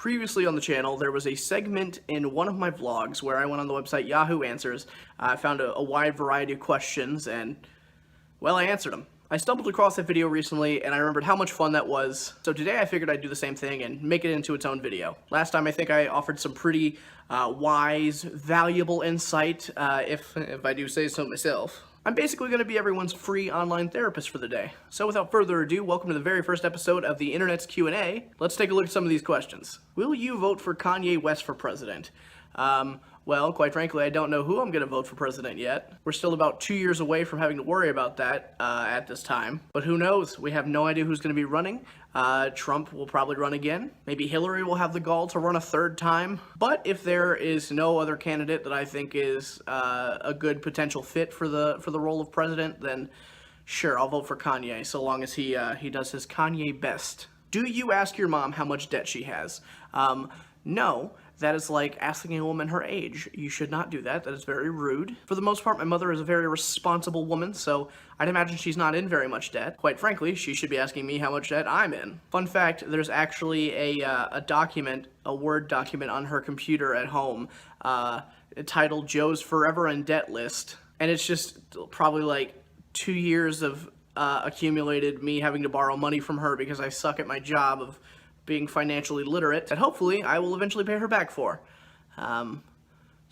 Previously on the channel, there was a segment in one of my vlogs where I went on the website Yahoo Answers. I found a wide variety of questions and, well, I answered them. I stumbled across that video recently and I remembered how much fun that was. So today I figured I'd do the same thing and make it into its own video. Last time I think I offered some pretty wise, valuable insight, if I do say so myself. I'm basically going to be everyone's free online therapist for the day. So without further ado, welcome to the very first episode of the Internet's Q&A. Let's take a look at some of these questions. Will you vote for Kanye West for president? Well, quite frankly, I don't know who I'm going to vote for president yet. We're still about 2 years away from having to worry about that at this time. But who knows? We have no idea who's going to be running. Trump will probably run again. Maybe Hillary will have the gall to run a third time. But if there is no other candidate that I think is a good potential fit for the role of president, then sure, I'll vote for Kanye, so long as he does his Kanye best. Do you ask your mom how much debt she has? No. That is like asking a woman her age. You should not do that. That is very rude. For the most part, my mother is a very responsible woman, so I'd imagine she's not in very much debt. Quite frankly, she should be asking me how much debt I'm in. Fun fact, there's actually a document, a Word document on her computer at home, titled Joe's Forever in Debt List, and it's just probably like 2 years of accumulated me having to borrow money from her because I suck at my job of being financially literate, that hopefully I will eventually pay her back for. So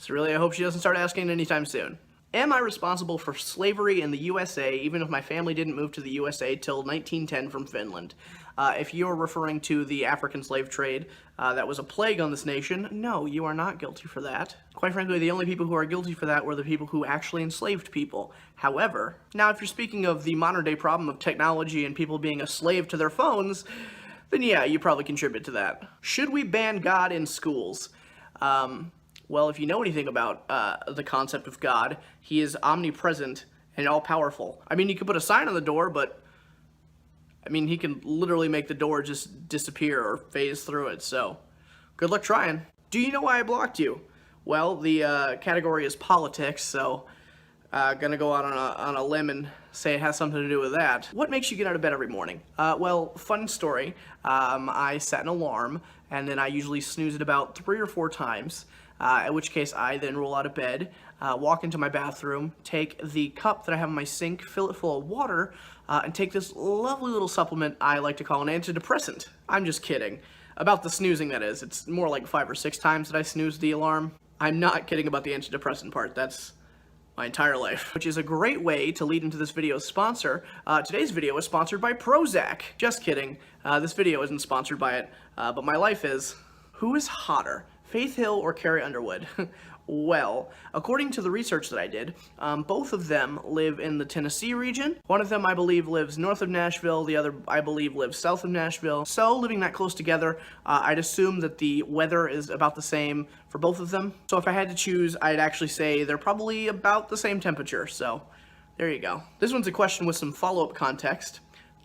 really I hope she doesn't start asking anytime soon. Am I responsible for slavery in the USA even if my family didn't move to the USA till 1910 from Finland? If you're referring to the African slave trade that was a plague on this nation, no, you are not guilty for that. Quite frankly, the only people who are guilty for that were the people who actually enslaved people. However, now if you're speaking of the modern day problem of technology and people being a slave to their phones, then yeah, you probably contribute to that. Should we ban God in schools? Well, if you know anything about the concept of God, he is omnipresent and all-powerful. I mean, you could put a sign on the door, but I mean, he can literally make the door just disappear or phase through it, so good luck trying. Do you know why I blocked you? Well, the category is politics, so gonna go out on a limb and say it has something to do with that. What makes you get out of bed every morning? Well, fun story. I set an alarm, and then I usually snooze it about 3 or 4 times, in which case I then roll out of bed, walk into my bathroom, take the cup that I have in my sink, fill it full of water, and take this lovely little supplement I like to call an antidepressant. I'm just kidding. About the snoozing, that is. It's more like 5 or 6 times that I snooze the alarm. I'm not kidding about the antidepressant part. That's my entire life. Which is a great way to lead into this video's sponsor. Today's video is sponsored by Prozac. Just kidding. This video isn't sponsored by it, but my life is. Who is hotter, Faith Hill or Carrie Underwood? Well, according to the research that I did, both of them live in the Tennessee region. One of them, I believe, lives north of Nashville. The other, I believe, lives south of Nashville. So, living that close together, I'd assume that the weather is about the same for both of them. So if I had to choose, I'd actually say they're probably about the same temperature. So, there you go. This one's a question with some follow-up context.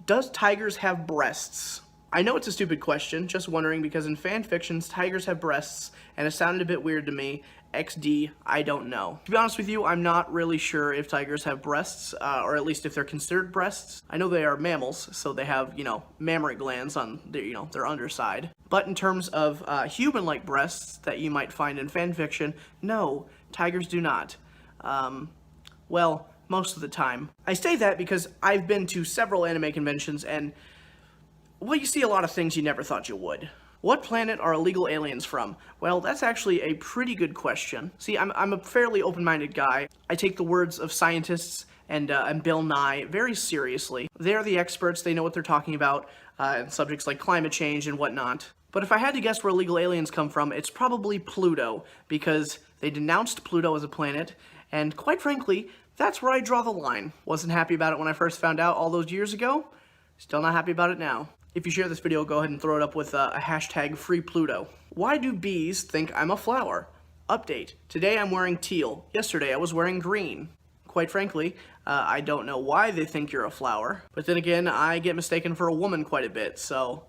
Does tigers have breasts? I know it's a stupid question, just wondering because in fan fictions, tigers have breasts, and it sounded a bit weird to me. XD, I don't know. To be honest with you, I'm not really sure if tigers have breasts, or at least if they're considered breasts. I know they are mammals, so they have, mammary glands on their, their underside. But in terms of human-like breasts that you might find in fan fiction, no, tigers do not. Well, most of the time. I say that because I've been to several anime conventions and, well, you see a lot of things you never thought you would. What planet are illegal aliens from? Well, that's actually a pretty good question. See, I'm a fairly open-minded guy. I take the words of scientists and Bill Nye very seriously. They're the experts, they know what they're talking about, and subjects like climate change and whatnot. But if I had to guess where illegal aliens come from, it's probably Pluto, because they denounced Pluto as a planet, and quite frankly, that's where I draw the line. Wasn't happy about it when I first found out all those years ago, still not happy about it now. If you share this video, go ahead and throw it up with a hashtag #FreePluto. Why do bees think I'm a flower? Update. Today I'm wearing teal. Yesterday I was wearing green. Quite frankly, I don't know why they think you're a flower. But then again, I get mistaken for a woman quite a bit, so,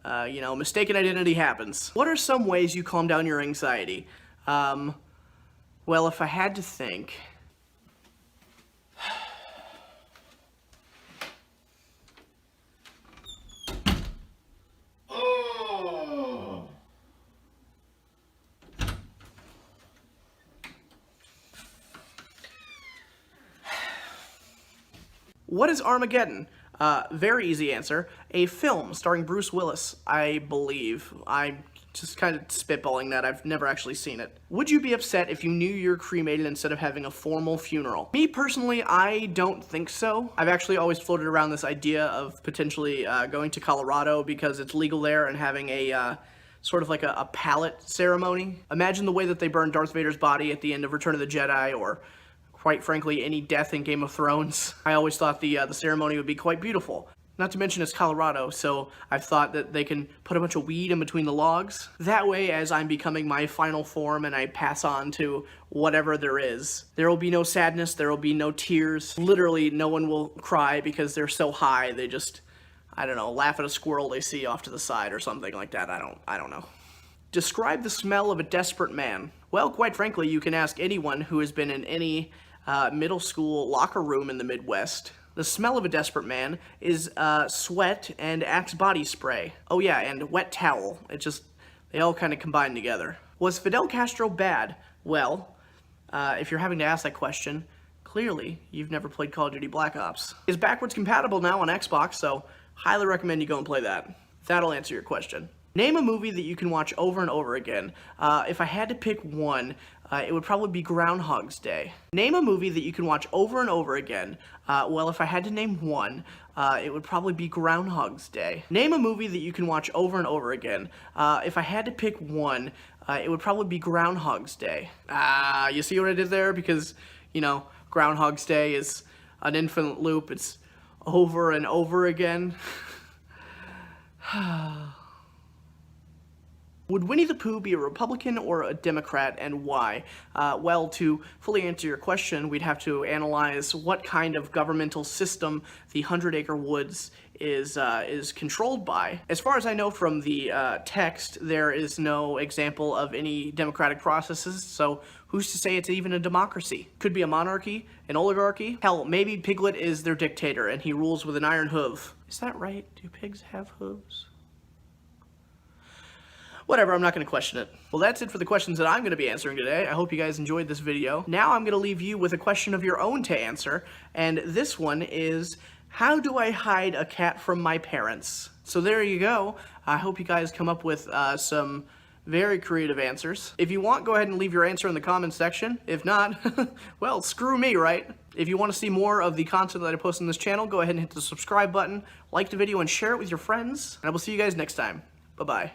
mistaken identity happens. What are some ways you calm down your anxiety? Well, if I had to think, What is Armageddon? Very easy answer. A film starring Bruce Willis, I believe. I'm just kind of spitballing that. I've never actually seen it. Would you be upset if you knew you were cremated instead of having a formal funeral? Me personally, I don't think so. I've actually always floated around this idea of potentially going to Colorado because it's legal there and having a sort of like a pallet ceremony. Imagine the way that they burned Darth Vader's body at the end of Return of the Jedi, or quite frankly, any death in Game of Thrones. I always thought the ceremony would be quite beautiful. Not to mention it's Colorado, so I've thought that they can put a bunch of weed in between the logs. That way, as I'm becoming my final form and I pass on to whatever there is, there will be no sadness, there will be no tears. Literally, no one will cry because they're so high, they just, I don't know, laugh at a squirrel they see off to the side or something like that. I don't know. Describe the smell of a desperate man. Well, quite frankly, you can ask anyone who has been in any middle school locker room in the Midwest. The smell of a desperate man is sweat and Axe body spray. Oh yeah, and wet towel. They all kind of combine together. Was Fidel Castro bad? Well, if you're having to ask that question, clearly you've never played Call of Duty Black Ops. It's backwards compatible now on Xbox, so highly recommend you go and play that. That'll answer your question. Name a movie that you can watch over and over again. If I had to pick one, it would probably be Groundhog's Day. Name a movie that you can watch over and over again. Well, if I had to name one, it would probably be Groundhog's Day. Name a movie that you can watch over and over again. If I had to pick one, it would probably be Groundhog's Day. You see what I did there? Because, you know, Groundhog's Day is an infinite loop. It's over and over again. Would Winnie the Pooh be a Republican or a Democrat, and why? Well, to fully answer your question, we'd have to analyze what kind of governmental system the 100-acre woods is controlled by. As far as I know from the text, there is no example of any democratic processes, so who's to say it's even a democracy? Could be a monarchy, an oligarchy. Hell, maybe Piglet is their dictator and he rules with an iron hoof. Is that right? Do pigs have hooves? Whatever, I'm not going to question it. Well, that's it for the questions that I'm going to be answering today. I hope you guys enjoyed this video. Now I'm going to leave you with a question of your own to answer, and this one is, how do I hide a cat from my parents? So there you go. I hope you guys come up with some very creative answers. If you want, go ahead and leave your answer in the comments section. If not, well, screw me, right? If you want to see more of the content that I post on this channel, go ahead and hit the subscribe button, like the video, and share it with your friends. And I will see you guys next time. Bye-bye.